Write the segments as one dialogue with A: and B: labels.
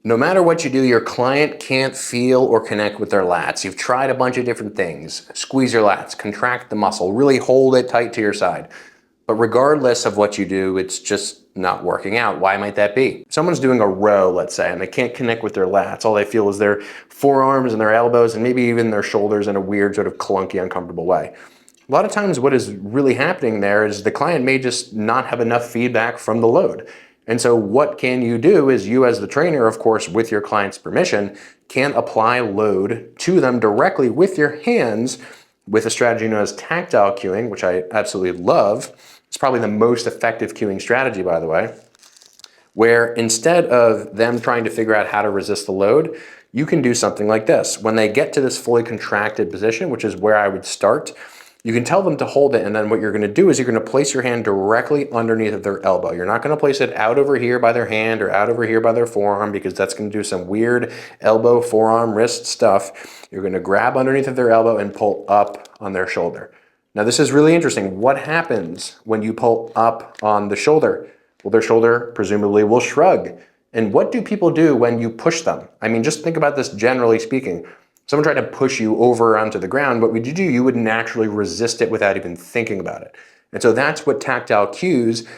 A: No matter what you do, your client can't feel or connect with their lats. You've tried a bunch of different things. Squeeze your lats, contract the muscle, really hold it tight to your side. But regardless of what you do, it's just not working out. Why might that be? Someone's doing a row, let's say, and they can't connect with their lats. All they feel is their forearms and their elbows and maybe even their shoulders in a weird, sort of clunky, uncomfortable way. A lot of times what is really happening there is the client may just not have enough feedback from the load. And so what can you do is you as the trainer, of course, with your client's permission, can apply load to them directly with your hands with a strategy known as tactile cueing, which I absolutely love. It's probably the most effective cueing strategy, by the way, where instead of them trying to figure out how to resist the load, you can do something like this. When they get to this fully contracted position, which is where I would start, you can tell them to hold it, and then what you're gonna do is you're gonna place your hand directly underneath of their elbow. You're not gonna place it out over here by their hand or out over here by their forearm, because that's gonna do some weird elbow, forearm, wrist stuff. You're gonna grab underneath of their elbow and pull up on their shoulder. Now this is really interesting. What happens when you pull up on the shoulder? Well, their shoulder presumably will shrug. And what do people do when you push them? I mean, just think about this generally speaking. Someone tried to push you over onto the ground, what would you do? You would naturally resist it without even thinking about it. And so that's what tactile cues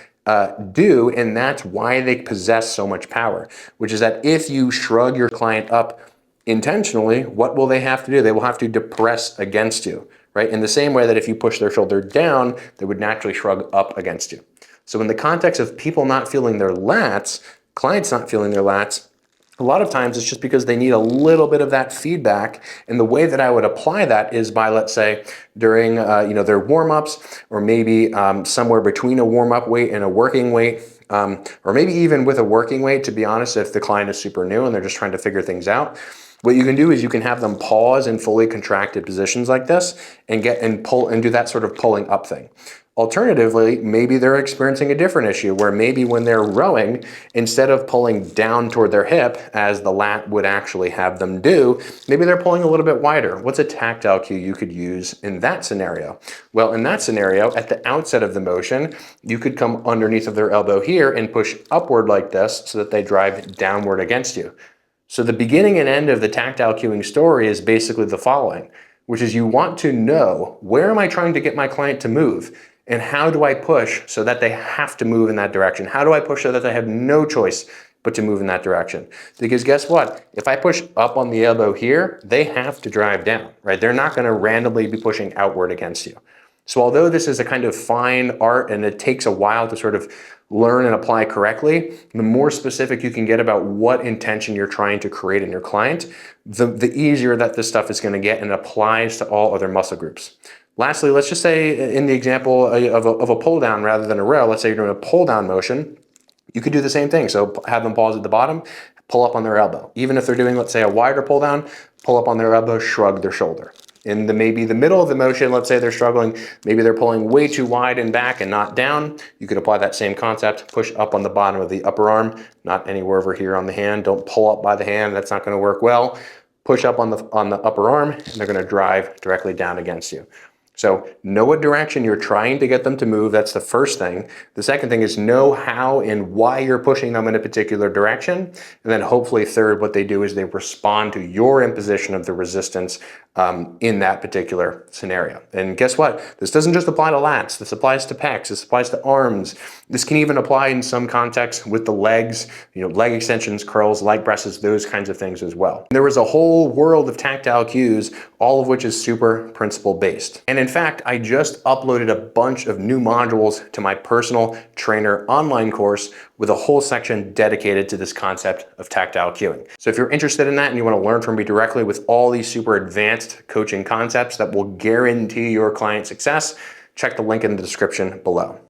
A: do, and that's why they possess so much power, which is that if you shrug your client up intentionally, what will they have to do? They will have to depress against you, right? In the same way that if you push their shoulder down, they would naturally shrug up against you. So in the context of people not feeling their lats, clients not feeling their lats, a lot of times it's just because they need a little bit of that feedback. And the way that I would apply that is by, let's say, during their warm-ups, or maybe somewhere between a warm-up weight and a working weight, or maybe even with a working weight, to be honest, if the client is super new and they're just trying to figure things out. What you can do is you can have them pause in fully contracted positions like this and pull and do that sort of pulling up thing. Alternatively, maybe they're experiencing a different issue where maybe when they're rowing, instead of pulling down toward their hip as the lat would actually have them do, maybe they're pulling a little bit wider. What's a tactile cue you could use in that scenario? Well, in that scenario, at the outset of the motion, you could come underneath of their elbow here and push upward like this so that they drive downward against you. So the beginning and end of the tactile cueing story is basically the following, which is you want to know, where am I trying to get my client to move? And how do I push so that they have to move in that direction? How do I push so that they have no choice but to move in that direction? Because guess what? If I push up on the elbow here, they have to drive down, right? They're not gonna randomly be pushing outward against you. So although this is a kind of fine art and it takes a while to sort of learn and apply correctly, the more specific you can get about what intention you're trying to create in your client, the easier that this stuff is gonna get, and applies to all other muscle groups. Lastly, let's just say in the example of a pull down rather than a row, let's say you're doing a pull down motion, you could do the same thing. So have them pause at the bottom, pull up on their elbow. Even if they're doing, let's say, a wider pull down, pull up on their elbow, shrug their shoulder. In maybe the middle of the motion, let's say they're struggling, maybe they're pulling way too wide and back and not down, you could apply that same concept, push up on the bottom of the upper arm, not anywhere over here on the hand. Don't pull up by the hand, that's not gonna work well. Push up on the upper arm, and they're gonna drive directly down against you. So know what direction you're trying to get them to move. That's the first thing. The second thing is know how and why you're pushing them in a particular direction. And then hopefully third, what they do is they respond to your imposition of the resistance in that particular scenario. And guess what? This doesn't just apply to lats. This applies to pecs. This applies to arms. This can even apply in some contexts with the legs, leg extensions, curls, leg presses, those kinds of things as well. There was a whole world of tactile cues, all of which is super principle based. And in fact, I just uploaded a bunch of new modules to my personal trainer online course with a whole section dedicated to this concept of tactile cueing. So if you're interested in that and you want to learn from me directly with all these super advanced coaching concepts that will guarantee your client success, check the link in the description below.